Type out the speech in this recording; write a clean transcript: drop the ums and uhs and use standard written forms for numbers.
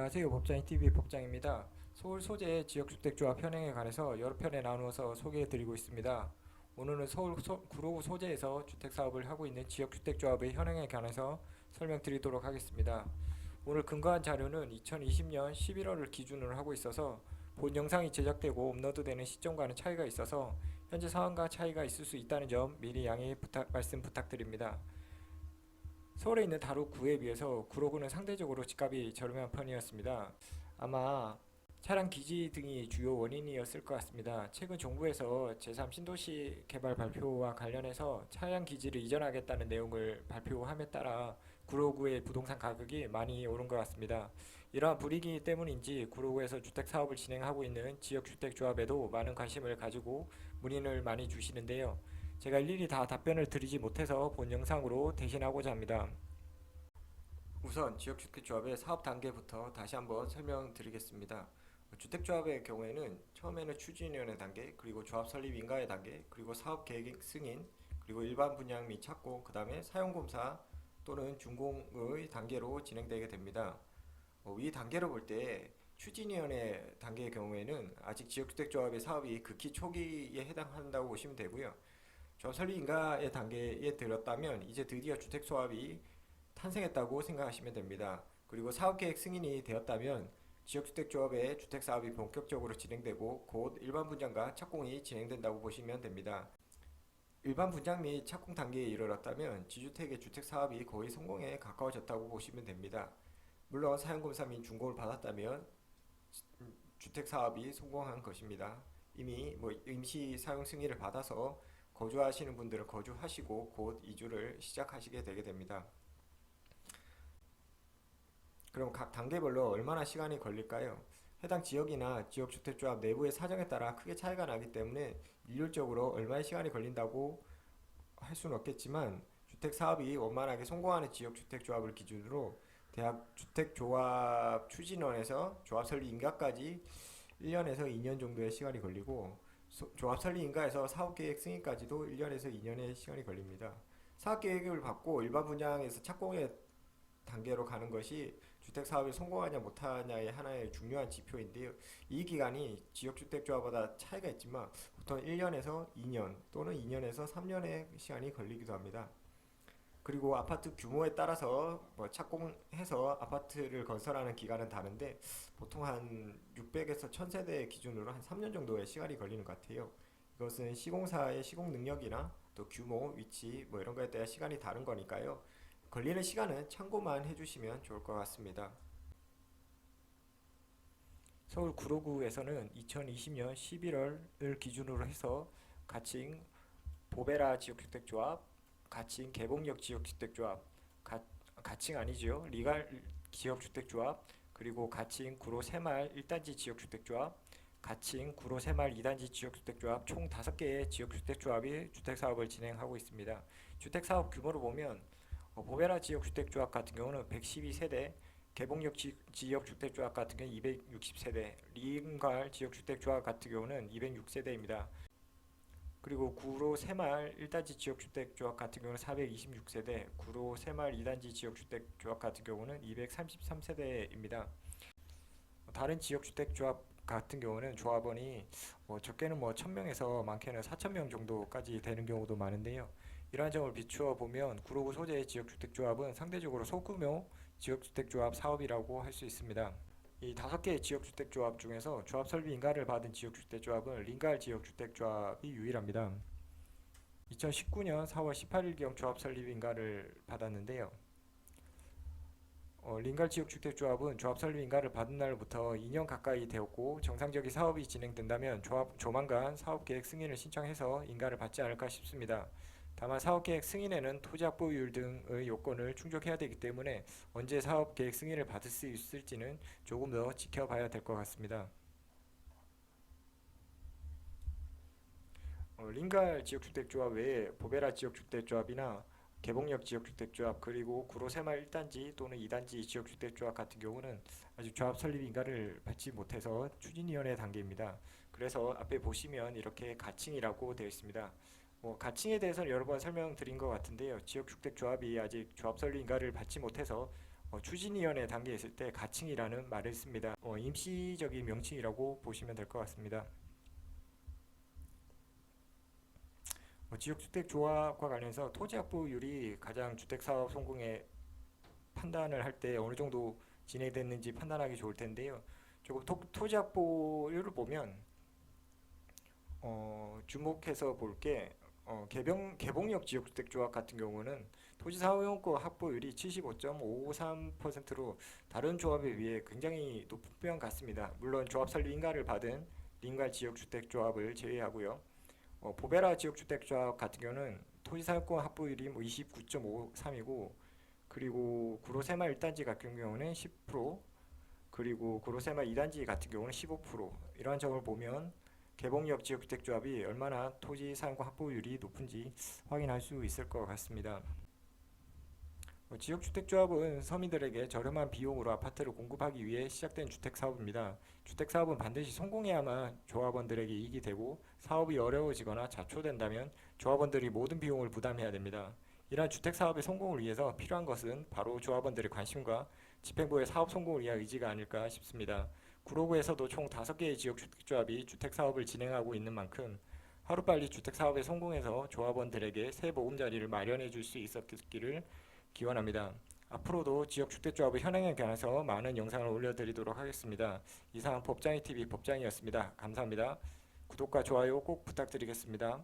안녕하세요. 법장TV 법장입니다. 서울 소재 지역주택조합 현행에 관해서 여러 편에 나누어서 소개해드리고 있습니다. 오늘은 서울 구로구 소재에서 주택사업을 하고 있는 지역주택조합의 현행에 관해서 설명드리도록 하겠습니다. 오늘 근거한 자료는 2020년 11월을 기준으로 하고 있어서 본 영상이 제작되고 업로드되는 시점과는 차이가 있어서 현재 상황과 차이가 있을 수 있다는 점 미리 양해 말씀 부탁드립니다. 서울에 있는 다루구에 비해서 구로구는 상대적으로 집값이 저렴한 편이었습니다. 아마 차량 기지 등이 주요 원인이었을 것 같습니다. 최근 정부에서 제3신도시 개발 발표와 관련해서 차량 기지를 이전하겠다는 내용을 발표함에 따라 구로구의 부동산 가격이 많이 오른 것 같습니다. 이러한 분위기 때문인지 구로구에서 주택 사업을 진행하고 있는 지역주택조합에도 많은 관심을 가지고 문의를 많이 주시는데요. 제가 일일이 다 답변을 드리지 못해서 본 영상으로 대신하고자 합니다. 우선 지역주택조합의 사업 단계부터 다시 한번 설명드리겠습니다. 주택조합의 경우에는 처음에는 추진위원회 단계, 그리고 조합 설립 인가의 단계, 그리고 사업 계획 승인, 그리고 일반 분양 및 착공, 그 다음에 사용검사 또는 준공의 단계로 진행되게 됩니다. 위 단계로 볼 때 추진위원회 단계의 경우에는 아직 지역주택조합의 사업이 극히 초기에 해당한다고 보시면 되고요. 조합 설립 인가의 단계에 들었다면 이제 드디어 주택조합이 탄생했다고 생각하시면 됩니다. 그리고 사업계획 승인이 되었다면 지역주택조합의 주택사업이 본격적으로 진행되고 곧 일반 분양과 착공이 진행된다고 보시면 됩니다. 일반 분양 및 착공 단계에 이르렀다면 지주택의 주택사업이 거의 성공에 가까워졌다고 보시면 됩니다. 물론 사용검사 및 준공을 받았다면 주택사업이 성공한 것입니다. 이미 임시 사용 승인을 받아서 거주하시는 분들은 거주하시고 곧 이주를 시작하시게 되게 됩니다. 그럼 각 단계별로 얼마나 시간이 걸릴까요? 해당 지역이나 지역주택조합 내부의 사정에 따라 크게 차이가 나기 때문에 일률적으로 얼마의 시간이 걸린다고 할 수는 없겠지만 주택사업이 원만하게 성공하는 지역주택조합을 기준으로 대학 주택조합 추진원에서 조합 설립 인가까지 1년에서 2년 정도의 시간이 걸리고 조합 설립 인가에서 사업계획 승인까지도 1년에서 2년의 시간이 걸립니다. 사업계획을 받고 일반 분양에서 착공의 단계로 가는 것이 주택사업이 성공하냐 못하냐의 하나의 중요한 지표인데요. 이 기간이 지역주택조합마다 차이가 있지만 보통 1년에서 2년 또는 2년에서 3년의 시간이 걸리기도 합니다. 그리고 아파트 규모에 따라서 착공해서 아파트를 건설하는 기간은 다른데 보통 한 600에서 1000세대 기준으로 한 3년 정도의 시간이 걸리는 것 같아요. 이것은 시공사의 시공 능력이나 또 규모, 위치 이런 거에 따라 시간이 다른 거니까요. 걸리는 시간은 참고만 해주시면 좋을 것 같습니다. 서울 구로구에서는 2020년 11월을 기준으로 해서 가칭 보베라 지역주택조합, 가칭 개봉역 지역주택조합, 가칭 아니죠. 리갈 지역주택조합, 그리고 가칭 구로 새마을 1단지 지역주택조합, 가칭 구로 새마을 2단지 지역주택조합 총 5개의 지역주택조합이 주택사업을 진행하고 있습니다. 주택사업 규모로 보면 보베라 지역주택조합 같은 경우는 112세대, 개봉역 지역주택조합 같은 경우는 260세대, 리갈 지역주택조합 같은 경우는 206세대입니다. 그리고 구로 새마을 1단지 지역주택조합 같은 경우는 426세대, 구로 새마을 2단지 지역주택조합 같은 경우는 233세대입니다. 다른 지역주택조합 같은 경우는 조합원이 적게는 1000명에서 많게는 4000명 정도까지 되는 경우도 많은데요. 이러한 점을 비추어 보면 구로구 소재의 지역주택조합은 상대적으로 소규모 지역주택조합 사업이라고 할 수 있습니다. 이 5개의 지역주택조합 중에서 조합 설비 인가를 받은 지역주택조합은 링갈 지역주택조합이 유일합니다. 2019년 4월 18일경 조합 설립 인가를 받았는데요. 링갈 지역주택조합은 조합 설립 인가를 받은 날부터 2년 가까이 되었고 정상적인 사업이 진행된다면 조만간 사업계획 승인을 신청해서 인가를 받지 않을까 싶습니다. 다만 사업계획 승인에는 토지 확보율 등의 요건을 충족해야 되기 때문에 언제 사업계획 승인을 받을 수 있을지는 조금 더 지켜봐야 될 것 같습니다. 링갈 지역주택조합 외에 보베라 지역주택조합이나 개봉역 지역주택조합 그리고 구로새마을 1단지 또는 2단지 지역주택조합 같은 경우는 아직 조합 설립 인가를 받지 못해서 추진위원회 단계입니다. 그래서 앞에 보시면 이렇게 가칭이라고 되어 있습니다. 가칭에 대해서는 여러 번 설명드린 것 같은데요. 지역주택조합이 아직 조합 설립 인가를 받지 못해서 추진위원회 단계에 있을 때 가칭이라는 말을 씁니다. 임시적인 명칭이라고 보시면 될 것 같습니다. 지역주택조합과 관련해서 토지확보율이 가장 주택사업 성공에 판단을 할 때 어느 정도 진행됐는지 판단하기 좋을 텐데요. 조금 토지확보율을 보면 주목해서 볼 게 개봉역 지역주택조합 같은 경우는 토지사용권 확보율이 75.53%로 다른 조합에 비해 굉장히 높은 편 같습니다. 물론 조합 설립 인가를 받은 린갈 지역주택조합을 제외하고요. 보베라 지역주택조합 같은 경우는 토지사용권 확보율이 29.53이고 그리고 구로세마 1단지 같은 경우는 10%, 그리고 구로세마 2단지 같은 경우는 15%. 이러한 점을 보면 개봉역 지역주택조합이 얼마나 토지 사용권 확보율이 높은지 확인할 수 있을 것 같습니다. 지역주택조합은 서민들에게 저렴한 비용으로 아파트를 공급하기 위해 시작된 주택사업입니다. 주택사업은 반드시 성공해야만 조합원들에게 이익이 되고 사업이 어려워지거나 자초된다면 조합원들이 모든 비용을 부담해야 됩니다. 이러한 주택사업의 성공을 위해서 필요한 것은 바로 조합원들의 관심과 집행부의 사업 성공을 위한 의지가 아닐까 싶습니다. 구로구에서도 총 5개의 지역주택조합이 주택사업을 진행하고 있는 만큼 하루빨리 주택사업에 성공해서 조합원들에게 새 보금자리를 마련해 줄 수 있었기를 기원합니다. 앞으로도 지역주택조합의 현행에 관해서 많은 영상을 올려드리도록 하겠습니다. 이상 법장이TV 법장이었습니다. 감사합니다. 구독과 좋아요 꼭 부탁드리겠습니다.